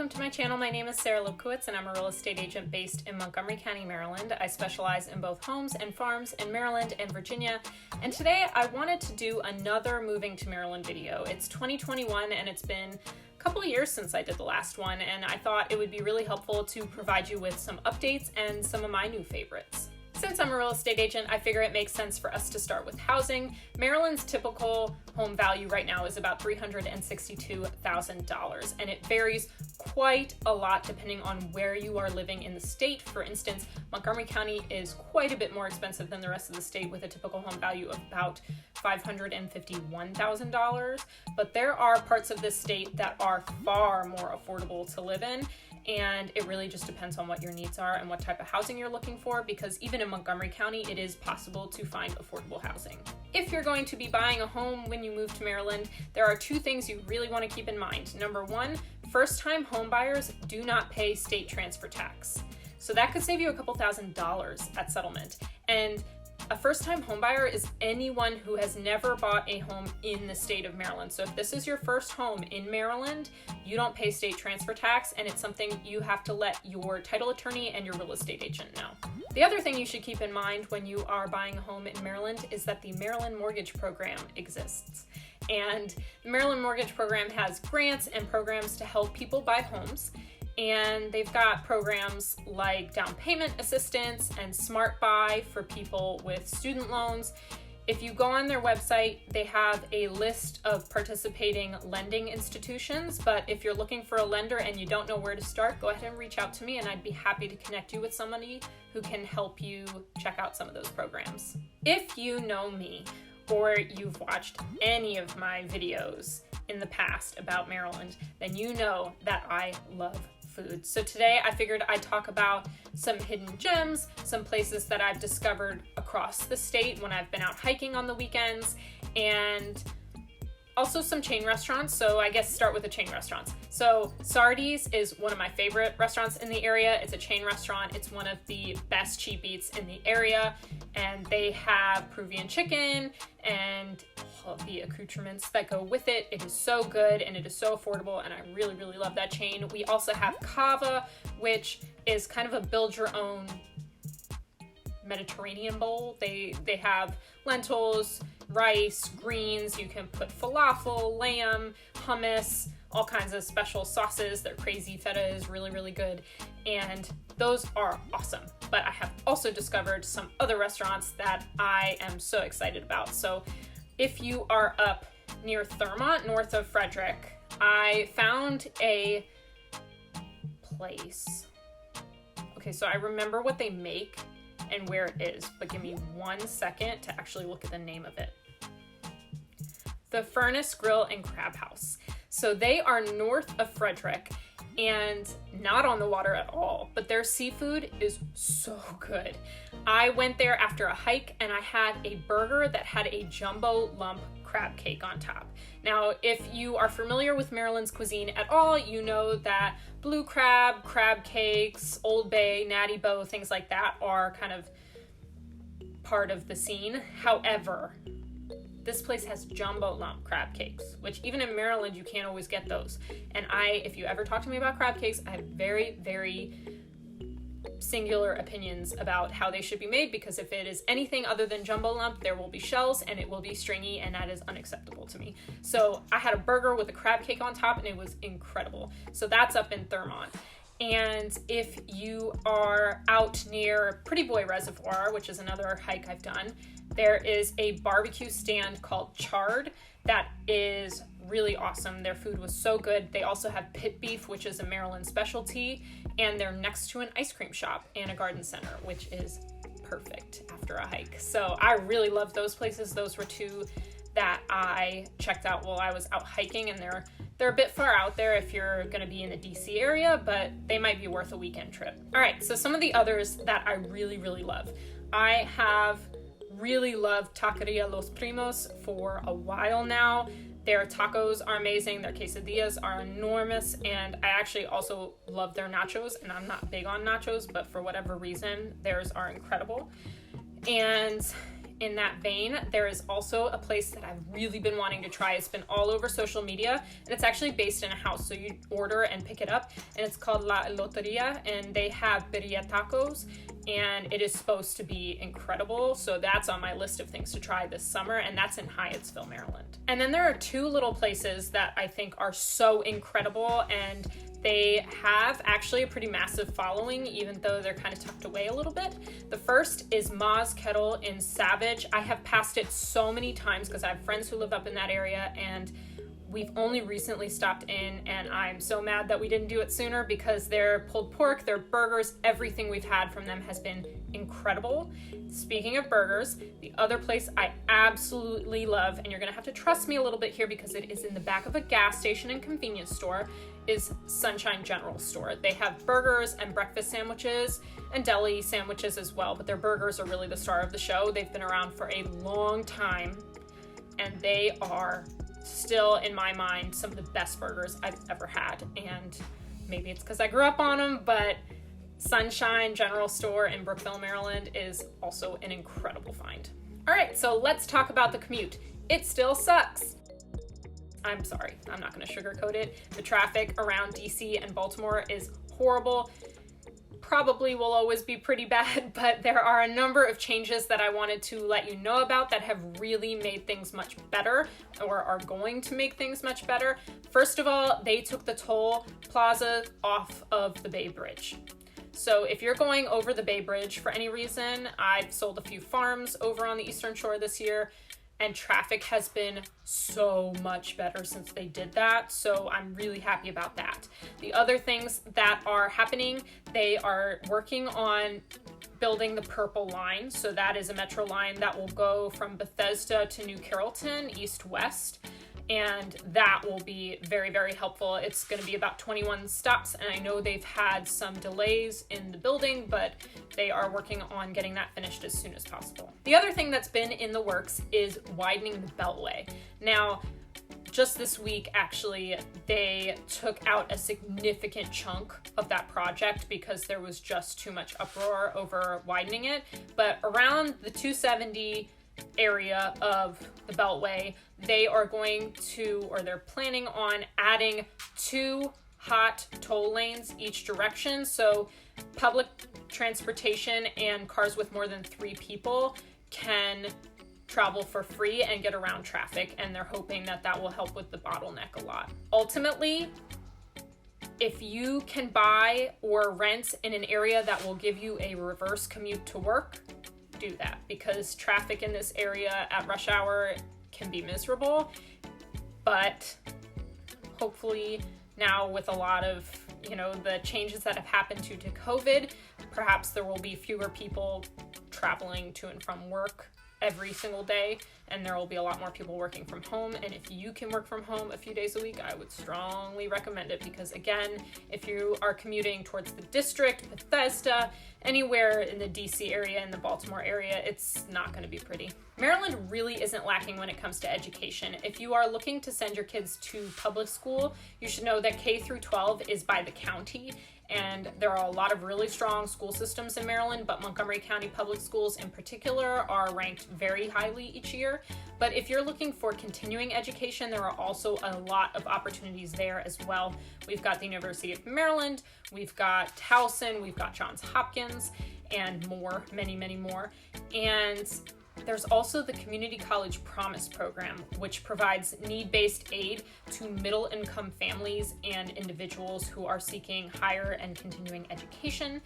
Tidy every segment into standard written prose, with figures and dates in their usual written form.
welcome to my channel. My name is Sarah Lipkowitz and I'm a real estate agent based in Montgomery County, Maryland. I specialize in both homes and farms in Maryland and Virginia. And today I wanted to do another moving to Maryland video. It's 2021 and it's been a couple of years since I did the last one, and I thought it would be really helpful to provide you with some updates and some of my new favorites. Since I'm a real estate agent, I figure it makes sense for us to start with housing. Maryland's typical home value right now is about $362,000, and it varies quite a lot depending on where you are living in the state. For instance, Montgomery County is quite a bit more expensive than the rest of the state, with a typical home value of about $551,000. But there are parts of this state that are far more affordable to live in, and it really just depends on what your needs are and what type of housing you're looking for, because even in Montgomery County, it is possible to find affordable housing. If you're going to be buying a home when you move to Maryland, there are two things you really want to keep in mind. Number one, first-time home buyers do not pay state transfer tax. So that could save you a couple $1,000s at settlement. And a first-time homebuyer is anyone who has never bought a home in the state of Maryland. So if this is your first home in Maryland, you don't pay state transfer tax, and it's something you have to let your title attorney and your real estate agent know. The other thing you should keep in mind when you are buying a home in Maryland is that the Maryland Mortgage Program exists. And the Maryland Mortgage Program has grants and programs to help people buy homes. And they've got programs like down payment assistance and Smart Buy for people with student loans. If you go on their website, they have a list of participating lending institutions, but if you're looking for a lender and you don't know where to start, go ahead and reach out to me and I'd be happy to connect you with somebody who can help you check out some of those programs. If you know me, or you've watched any of my videos in the past about Maryland, then you know that I love food. So today I figured I'd talk about some hidden gems, some places that I've discovered across the state when I've been out hiking on the weekends, and also some chain restaurants. So I guess start with the chain restaurants. So Sardi's is one of my favorite restaurants in the area. It's a chain restaurant. It's one of the best cheap eats in the area, and they have Peruvian chicken and all of the accoutrements that go with it. It is so good and it is so affordable, and I really, really love that chain. We also have Cava, which is kind of a build your own Mediterranean bowl. They have lentils, rice, greens. You can put falafel, lamb, hummus, all kinds of special sauces. Their crazy feta is really, really good, and those are awesome. But I have also discovered some other restaurants that I am so excited about. So if you are up near Thurmont, north of Frederick, I found a place. Okay, so I remember what they make and where it is, but give me 1 second to actually look at the name of it. The Furnace Grill and Crab House. So they are north of Frederick and not on the water at all, but their seafood is so good. I went there after a hike and I had a burger that had a jumbo lump crab cake on top. Now, if you are familiar with Maryland's cuisine at all, you know that blue crab, crab cakes, Old Bay, Natty Boh, things like that are kind of part of the scene. However, this place has jumbo lump crab cakes, which even in Maryland, you can't always get those. And if you ever talk to me about crab cakes, I have very, very singular opinions about how they should be made, because if it is anything other than jumbo lump, there will be shells and it will be stringy, and that is unacceptable to me. So I had a burger with a crab cake on top and it was incredible. So that's up in Thurmont. And if you are out near Pretty Boy Reservoir, which is another hike I've done, there is a barbecue stand called Charred that is really awesome. Their food was so good. They also have pit beef, which is a Maryland specialty, and they're next to an ice cream shop and a garden center, which is perfect after a hike. So I really love those places. Those were two that I checked out while I was out hiking, and they're a bit far out there if you're going to be in the DC area, but they might be worth a weekend trip. All right, so some of the others that I really, really love. I have really loved Taqueria Los Primos for a while now. Their tacos are amazing, their quesadillas are enormous, and I actually also love their nachos, and I'm not big on nachos, but for whatever reason, theirs are incredible. And In that vein, there is also a place that I've really been wanting to try. It's been all over social media, and it's actually based in a house. So you order and pick it up, and it's called La Loteria, and they have birria tacos, and it is supposed to be incredible. So that's on my list of things to try this summer, and that's in Hyattsville, Maryland. And then there are two little places that I think are so incredible, and they have actually a pretty massive following, even though they're kind of tucked away a little bit. The first is Ma's Kettle in Savage. I have passed it so many times because I have friends who live up in that area, and we've only recently stopped in, and I'm so mad that we didn't do it sooner because their pulled pork, their burgers, everything we've had from them has been incredible. Speaking of burgers, the other place I absolutely love, and you're gonna have to trust me a little bit here because it is in the back of a gas station and convenience store, is Sunshine General Store. They have burgers and breakfast sandwiches and deli sandwiches as well, but their burgers are really the star of the show. They've been around for a long time, and they are still, in my mind, some of the best burgers I've ever had. And maybe it's because I grew up on them, but Sunshine General Store in Brookville, Maryland is also an incredible find. All right, so let's talk about the commute. It still sucks. I'm sorry, I'm not gonna sugarcoat it. The traffic around DC and Baltimore is horrible. Probably will always be pretty bad, but there are a number of changes that I wanted to let you know about that have really made things much better, or are going to make things much better. First of all, they took the toll plaza off of the Bay Bridge. So if you're going over the Bay Bridge for any reason, I've sold a few farms over on the Eastern Shore this year, and traffic has been so much better since they did that. So I'm really happy about that. The other things that are happening, they are working on building the Purple Line. So that is a metro line that will go from Bethesda to New Carrollton, east-west. And that will be very, very helpful. It's going to be about 21 stops, and I know they've had some delays in the building, but they are working on getting that finished as soon as possible. The other thing that's been in the works is widening the Beltway. Now, just this week, actually, they took out a significant chunk of that project because there was just too much uproar over widening it. But around the 270 area of the Beltway, they are going to, or they're planning on adding 2 hot toll lanes each direction. So public transportation and cars with more than 3 people can travel for free and get around traffic. And they're hoping that that will help with the bottleneck a lot. Ultimately, if you can buy or rent in an area that will give you a reverse commute to work, do that, because traffic in this area at rush hour can be miserable. But hopefully now, with a lot of, the changes that have happened due to COVID, perhaps there will be fewer people traveling to and from work every single day, and there will be a lot more people working from home. And if you can work from home a few days a week, I would strongly recommend it, because again, if you are commuting towards the district, Bethesda, anywhere in the DC area, in the Baltimore area, it's not going to be pretty. Maryland really isn't lacking when it comes to education. If you are looking to send your kids to public school, you should know that K through 12 is by the county. And there are a lot of really strong school systems in Maryland, but Montgomery County Public Schools in particular are ranked very highly each year. But if you're looking for continuing education, there are also a lot of opportunities there as well. We've got the University of Maryland, we've got Towson, we've got Johns Hopkins, and more, many, many more. And there's also the Community College Promise Program, which provides need-based aid to middle-income families and individuals who are seeking higher and continuing education.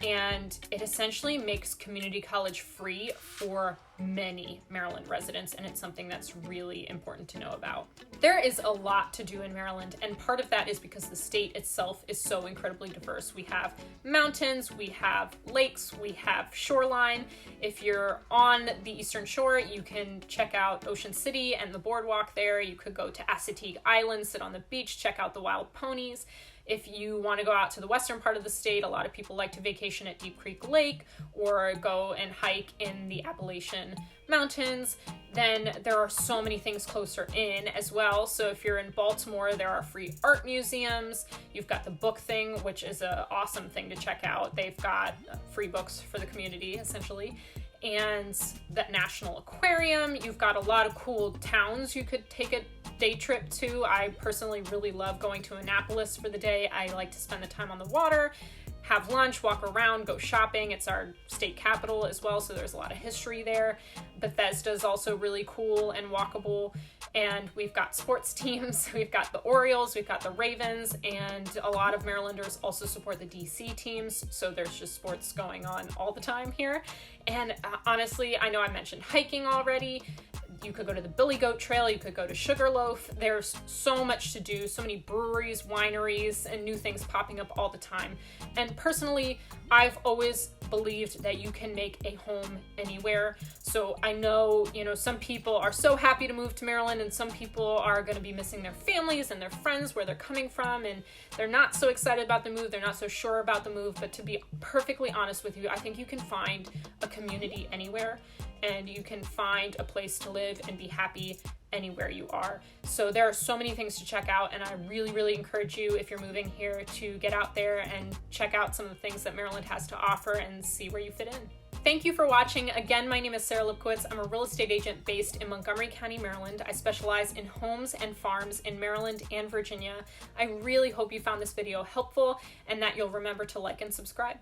And it essentially makes community college free for many Maryland residents, and it's something that's really important to know about. There is a lot to do in Maryland, and part of that is because the state itself is so incredibly diverse. We have mountains, we have lakes, we have shoreline. If you're on the Eastern Shore, you can check out Ocean City and the boardwalk there. You could go to Assateague Island, sit on the beach, check out the wild ponies. If you want to go out to the western part of the state, a lot of people like to vacation at Deep Creek Lake or go and hike in the Appalachian Mountains. Then there are so many things closer in as well. So if you're in Baltimore, there are free art museums. You've got the book thing, which is an awesome thing to check out. They've got free books for the community, essentially. and the National Aquarium. You've got a lot of cool towns you could take a day trip to. I personally really love going to Annapolis for the day. I like to spend the time on the water, have lunch, walk around, go shopping. It's our state capital as well, so there's a lot of history there. Bethesda is also really cool and walkable. And we've got sports teams. We've got the Orioles, we've got the Ravens, and a lot of Marylanders also support the DC teams. So there's just sports going on all the time here. And honestly, I know I mentioned hiking already. You could go to the Billy Goat Trail, you could go to Sugarloaf. There's so much to do, so many breweries, wineries, and new things popping up all the time. And personally, I've always believed that you can make a home anywhere. So I know, some people are so happy to move to Maryland, and some people are going to be missing their families and their friends, where they're coming from, and they're not so excited about the move, they're not so sure about the move. But to be perfectly honest with you, I think you can find a community anywhere, and you can find a place to live and be happy anywhere you are. So there are so many things to check out, and I really, really encourage you, if you're moving here, to get out there and check out some of the things that Maryland has to offer and see where you fit in. Thank you for watching. Again, my name is Sarah Lipkowitz. I'm a real estate agent based in Montgomery County, Maryland. I specialize in homes and farms in Maryland and Virginia. I really hope you found this video helpful and that you'll remember to like and subscribe.